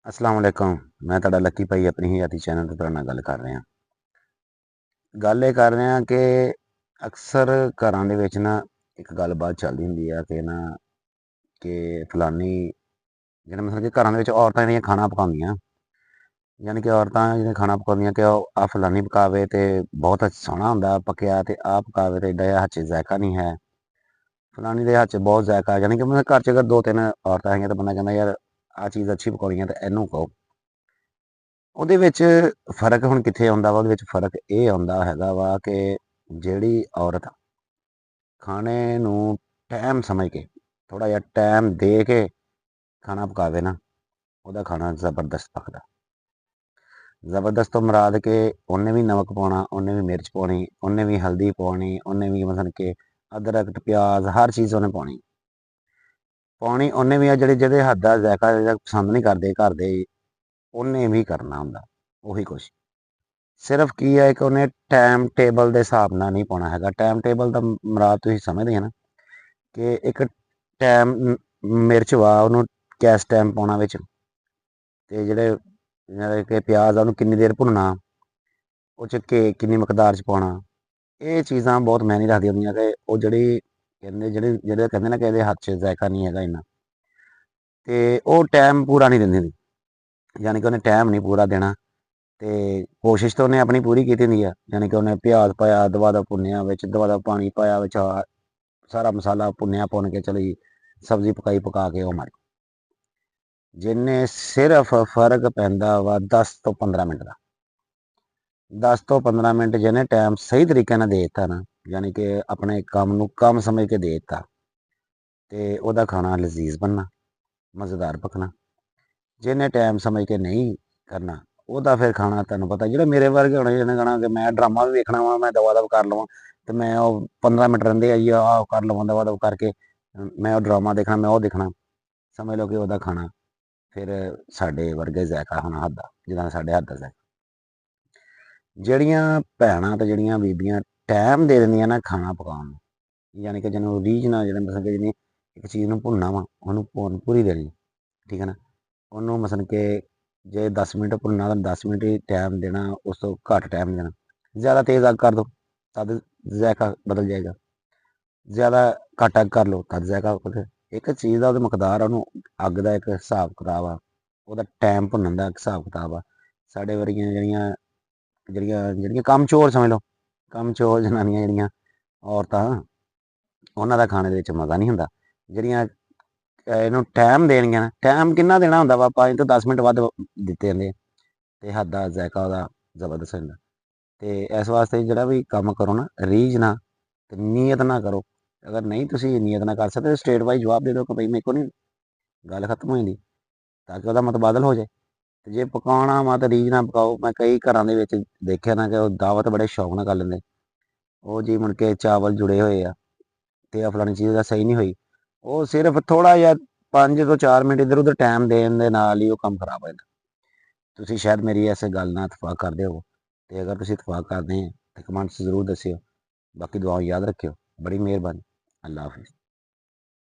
अस्सलाम वालेकुम। मैं तुहाडा लकी भाई अपनी हयाती चैनल ਤੇ ਤੁਹਾਡੇ ਨਾਲ ਗੱਲ ਕਰ ਰਿਹਾ। ਗੱਲ ਇਹ ਕਰ ਰਿਹਾ ਕਿ ਅਕਸਰ ਘਰਾਂ ਦੇ ਵਿੱਚ ਨਾ ਇੱਕ ਗੱਲਬਾਤ ਚੱਲਦੀ ਹੁੰਦੀ ਆ ਕਿ ਫਲਾਨੀ ਜਿਹੜਾ ਮਤਲਬ ਕਿ ਘਰਾਂ ਦੇ ਵਿੱਚ ਔਰਤਾਂ ਜਿਹੜੀਆਂ ਖਾਣਾ ਪਕਾਉਂਦੀਆਂ, ਯਾਨੀ ਕਿ ਔਰਤਾਂ ਜਿਹੜੀਆਂ ਖਾਣਾ ਪਕਾਉਂਦੀਆਂ ਕਿ ਆ ਫਲਾਨੀ ਪਕਾਵੇ ਤੇ ਬਹੁਤ ਸੋਹਣਾ ਹੁੰਦਾ ਪੱਕਿਆ ਤੇ ਆ ਪਕਾਵੇ ਤੇ ਏਡਾ ਹੱਥ 'ਚ ਜ਼ਾਇਕਾ ਨਹੀਂ ਹੈ। ਫਲਾਨੀ ਦੇ ਹੱਥ 'ਚ ਬਹੁਤ ਜ਼ਾਇਕਾ, ਯਾਨੀ ਕਿ ਮਤਲਬ ਘਰ 'ਚ ਅਗਰ 2-3 ਔਰਤਾਂ ਹੈਗੀਆਂ ਤਾਂ ਬੰਦਾ ਕਹਿੰਦਾ ਯਾਰ ਆਹ ਚੀਜ਼ ਅੱਛੀ ਪਕਾਉਣੀ ਹੈ ਤੇ ਇਹਨੂੰ ਕਹੋ। ਉਹਦੇ ਵਿੱਚ ਫ਼ਰਕ ਹੁਣ ਕਿੱਥੇ ਆਉਂਦਾ ਵਾ? ਉਹਦੇ ਵਿੱਚ ਫ਼ਰਕ ਇਹ ਆਉਂਦਾ ਹੈਗਾ ਵਾ ਕਿ ਜਿਹੜੀ ਔਰਤ ਖਾਣੇ ਨੂੰ ਟਾਈਮ ਸਮਝ ਕੇ, ਥੋੜ੍ਹਾ ਜਿਹਾ ਟਾਈਮ ਦੇ ਕੇ ਖਾਣਾ ਪਕਾਵੇ ਨਾ, ਉਹਦਾ ਖਾਣਾ ਜ਼ਬਰਦਸਤ ਪੱਕਦਾ। ਜ਼ਬਰਦਸਤ ਤੋਂ ਮੁਰਾਦ ਕਿ ਉਹਨੇ ਵੀ ਨਮਕ ਪਾਉਣਾ, ਉਹਨੇ ਵੀ ਮਿਰਚ ਪਾਉਣੀ, ਉਹਨੇ ਵੀ ਹਲਦੀ ਪਾਉਣੀ, ਉਹਨੇ ਵੀ ਮਤਲਬ ਕਿ ਅਦਰਕ, ਪਿਆਜ਼, ਹਰ ਚੀਜ਼ ਉਹਨੇ ਪਾਉਣੀ। ਉਹਨੇ ਵੀ ਆ ਜਿਹੜੇ ਹੱਥ ਦਾ ਜ਼ਾਇਕਾ ਜਿਹੜਾ ਪਸੰਦ ਨਹੀਂ ਕਰਦੇ ਘਰ ਦੇ, ਉਹਨੇ ਵੀ ਕਰਨਾ ਹੁੰਦਾ ਉਹੀ ਕੁਛ। ਸਿਰਫ ਕੀ ਹੈ ਕਿ ਉਹਨੇ ਟਾਈਮ ਟੇਬਲ ਦੇ ਹਿਸਾਬ ਨਾਲ ਨਹੀਂ ਪਾਉਣਾ ਹੈਗਾ। ਟਾਈਮ ਟੇਬਲ ਦਾ ਮੁਰਾਦ ਤੁਸੀਂ ਸਮਝਦੇ ਆ ਨਾ ਕਿ ਇੱਕ ਟਾਈਮ ਮਿਰਚ ਵਾ ਉਹਨੂੰ ਕਿਸ ਟਾਈਮ ਪਾਉਣਾ ਵਿੱਚ, ਤੇ ਜਿਹੜੇ ਕਿ ਪਿਆਜ਼ ਆ ਉਹਨੂੰ ਕਿੰਨੀ ਦੇਰ ਭੁੰਨਣਾ, ਉਹ 'ਚ ਕਿੰਨੀ ਮਿਕਦਾਰ 'ਚ ਪਾਉਣਾ। ਇਹ ਚੀਜ਼ਾਂ ਬਹੁਤ ਮਾਇਨੇ ਰੱਖਦੀਆਂ ਹੁੰਦੀਆਂ ਕਿ ਉਹ ਜਿਹੜੇ ਕਹਿੰਦੇ ਨਾ ਕਿ ਇਹਦੇ ਹੱਥ 'ਚ ਜ਼ਾਇਕਾ ਨਹੀਂ ਹੈਗਾ ਇੰਨਾ, ਤੇ ਉਹ ਟਾਈਮ ਪੂਰਾ ਨਹੀਂ ਦਿੰਦੀ ਹੁੰਦੀ। ਯਾਨੀ ਕਿ ਉਹਨੇ ਟਾਈਮ ਨਹੀਂ ਪੂਰਾ ਦੇਣਾ ਤੇ ਕੋਸ਼ਿਸ਼ ਤਾਂ ਉਹਨੇ ਆਪਣੀ ਪੂਰੀ ਕੀਤੀ ਹੁੰਦੀ ਆ। ਯਾਨੀ ਕਿ ਉਹਨੇ ਪਿਆਜ਼ ਪਾਇਆ, ਦਵਾ ਦਾ ਭੁੰਨਿਆ, ਵਿੱਚ ਦਵਾ ਦਾ ਪਾਣੀ ਪਾਇਆ, ਵਿੱਚ ਸਾਰਾ ਮਸਾਲਾ ਭੁੰਨਿਆ, ਭੁੰਨ ਕੇ ਚਲੀ ਸਬਜ਼ੀ ਪਕਾ ਕੇ ਉਹ ਮਾਰੀ। ਜਿੰਨੇ ਸਿਰਫ ਫ਼ਰਕ ਪੈਂਦਾ ਵਾ 10 ਤੋਂ 15 ਮਿੰਟ ਦਾ। 10 ਤੋਂ 15 ਮਿੰਟ ਜਿਹਨੇ ਟਾਈਮ ਸਹੀ ਤਰੀਕੇ ਨਾਲ ਦੇ ਦਿੱਤਾ ਨਾ, ਯਾਨੀ ਕਿ ਆਪਣੇ ਕੰਮ ਨੂੰ ਕੰਮ ਸਮਝ ਕੇ ਦੇ ਦਿੱਤਾ, ਤੇ ਉਹਦਾ ਖਾਣਾ ਲਜ਼ੀਜ਼ ਬਣਨਾ, ਮਜ਼ੇਦਾਰ ਪਕਣਾ। ਜਿਹਨੇ ਟਾਈਮ ਸਮਝ ਕੇ ਨਹੀਂ ਕਰਨਾ, ਉਹਦਾ ਫਿਰ ਖਾਣਾ ਤੁਹਾਨੂੰ ਪਤਾ ਜਿਹੜੇ ਮੇਰੇ ਵਰਗੇ ਹੋਣੇ, ਜਿਹਨੇ ਕਹਿਣਾ ਕਿ ਮੈਂ ਡਰਾਮਾ ਵੀ ਵੇਖਣਾ ਵਾ, ਮੈਂ ਦਵਾ ਦਵ ਕਰ ਲਵਾਂ ਤੇ ਮੈਂ ਉਹ 15 ਮਿੰਟ ਰਹਿੰਦੇ ਆ ਜੀ ਆਹ ਕਰ ਲਵਾਂ ਦਵਾ ਦਵ ਕਰਕੇ, ਮੈਂ ਉਹ ਡਰਾਮਾ ਦੇਖਣਾ, ਮੈਂ ਉਹ ਦੇਖਣਾ। ਸਮਝ ਲਓ ਕਿ ਉਹਦਾ ਖਾਣਾ ਫਿਰ ਸਾਡੇ ਵਰਗੇ ਜ਼ਾਇਕਾ ਹੋਣਾ ਹੱਥ ਦਾ, ਜਿੱਦਾਂ ਸਾਡੇ ਹੱਥ ਦਾ ਜ਼ਾਇਕਾ। ਜਿਹੜੀਆਂ ਭੈਣਾਂ ਤੇ ਜਿਹੜੀਆਂ ਬੀਬੀਆਂ ਟਾਈਮ ਦੇ ਦਿੰਦੀਆਂ ਨਾ ਖਾਣਾ ਪਕਾਉਣ ਨੂੰ, ਯਾਨੀ ਕਿ ਜਿਹਨੂੰ ਰੀਝ ਨਾਲ ਜਿਹੜੇ ਮਤਲਬ ਕਿ ਜਿਹਨੇ ਇੱਕ ਚੀਜ਼ ਨੂੰ ਭੁੰਨਣਾ ਵਾ, ਉਹਨੂੰ ਭੁੰਨ ਪੂਰੀ ਦੇਣੀ, ਠੀਕ ਹੈ ਨਾ। ਉਹਨੂੰ ਮਤਲਬ ਕਿ ਜੇ 10 ਮਿੰਟ ਭੁੰਨਣਾ ਤਾਂ 10 ਮਿੰਟ ਹੀ ਟਾਈਮ ਦੇਣਾ, ਉਸ ਤੋਂ ਘੱਟ ਟਾਈਮ ਦੇਣਾ। ਜ਼ਿਆਦਾ ਤੇਜ਼ ਅੱਗ ਕਰ ਦਿਉ ਤਦ ਜ਼ਾਇਕਾ ਬਦਲ ਜਾਏਗਾ, ਜ਼ਿਆਦਾ ਘੱਟ ਅੱਗ ਕਰ ਲਓ ਤਦ ਜ਼ਾਇਕਾ ਬਦਲ। ਇੱਕ ਚੀਜ਼ ਦਾ ਉਹਦਾ ਮਕਦਾਰ, ਉਹਨੂੰ ਅੱਗ ਦਾ ਇੱਕ ਹਿਸਾਬ ਕਿਤਾਬ ਆ, ਉਹਦਾ ਟਾਈਮ ਭੁੰਨਣ ਦਾ ਇੱਕ ਹਿਸਾਬ ਕਿਤਾਬ ਆ। ਸਾਡੇ ਵਰਗੀਆਂ ਜਿਹੜੀਆਂ ਜਿਹੜੀਆਂ ਜਿਹੜੀਆਂ ਕੰਮ ਚੋਰ ਸਮਝ ਲਓ, ਕੰਮ ਚੋਰ ਜਨਾਨੀਆਂ ਜਿਹੜੀਆਂ ਔਰਤਾਂ, ਉਹਨਾਂ ਦਾ ਖਾਣੇ ਦੇ ਵਿੱਚ ਮਜ਼ਾ ਨਹੀਂ ਹੁੰਦਾ। ਜਿਹੜੀਆਂ ਇਹਨੂੰ ਟਾਈਮ ਦੇਣਗੀਆਂ ਨਾ, ਟਾਈਮ ਕਿੰਨਾ ਦੇਣਾ ਹੁੰਦਾ ਵਾ, 5 ਤੋਂ 10 ਮਿੰਟ ਵੱਧ ਦਿੱਤੇ ਜਾਂਦੇ ਤੇ ਹੱਥ ਦਾ ਜ਼ਾਇਕਾ ਉਹਦਾ ਜ਼ਬਰਦਸਤ ਹੁੰਦਾ। ਤੇ ਇਸ ਵਾਸਤੇ ਜਿਹੜਾ ਵੀ ਕੰਮ ਕਰੋ ਨਾ, ਰੀਝ ਨਾ ਤੇ ਨੀਅਤ ਨਾ ਕਰੋ। ਅਗਰ ਨਹੀਂ ਤੁਸੀਂ ਨੀਅਤ ਨਾ ਕਰ ਸਕਦੇ, ਸਟੇਟ ਵਾਈਜ਼ ਜਵਾਬ ਦੇ ਦਿਓ ਕਿ ਭਾਈ ਮੇਰੇ ਕੋਲ ਨਹੀਂ, ਗੱਲ ਖਤਮ ਹੋ ਜਾਂਦੀ, ਤਾਂ ਕਿ ਉਹਦਾ ਮਤਬਾਦਲ ਹੋ ਜਾਏ। ਤੇ ਜੇ ਪਕਾਉਣਾ ਵਾ ਤਾਂ ਰੀਝ ਨਾਲ ਪਕਾਓ। ਮੈਂ ਕਈ ਘਰਾਂ ਦੇ ਵਿੱਚ ਦੇਖਿਆ ਨਾ ਕਿ ਉਹ ਦਾਵਤ ਬੜੇ ਸ਼ੌਕ ਨਾਲ ਕਰ ਲੈਂਦੇ, ਉਹ ਜੀ ਮੁੜ ਕੇ ਚਾਵਲ ਜੁੜੇ ਹੋਏ ਆ ਤੇ ਫਲਾਣੀ ਚੀਜ਼ ਦਾ ਸਹੀ ਨਹੀਂ ਹੋਈ, ਉਹ ਸਿਰਫ ਥੋੜ੍ਹਾ ਜਿਹਾ 5 ਤੋਂ 4 ਮਿੰਟ ਇੱਧਰ ਉੱਧਰ ਟਾਈਮ ਦੇਣ ਦੇ ਨਾਲ ਹੀ ਉਹ ਕੰਮ ਖਰਾਬ ਹੋ ਜਾਂਦਾ। ਤੁਸੀਂ ਸ਼ਾਇਦ ਮੇਰੀ ਇਸ ਗੱਲ ਨਾਲ ਇਤਫਾਕ ਕਰਦੇ ਹੋ, ਤੇ ਅਗਰ ਤੁਸੀਂ ਇਤਫਾਕ ਕਰਦੇ ਆ ਤਾਂ ਕਮੈਂਟਸ ਜ਼ਰੂਰ ਦੱਸਿਓ। ਬਾਕੀ ਦੁਆਵਾਂ ਯਾਦ ਰੱਖਿਓ। ਬੜੀ ਮਿਹਰਬਾਨੀ। ਅੱਲਾ ਹਾਫਿਜ਼।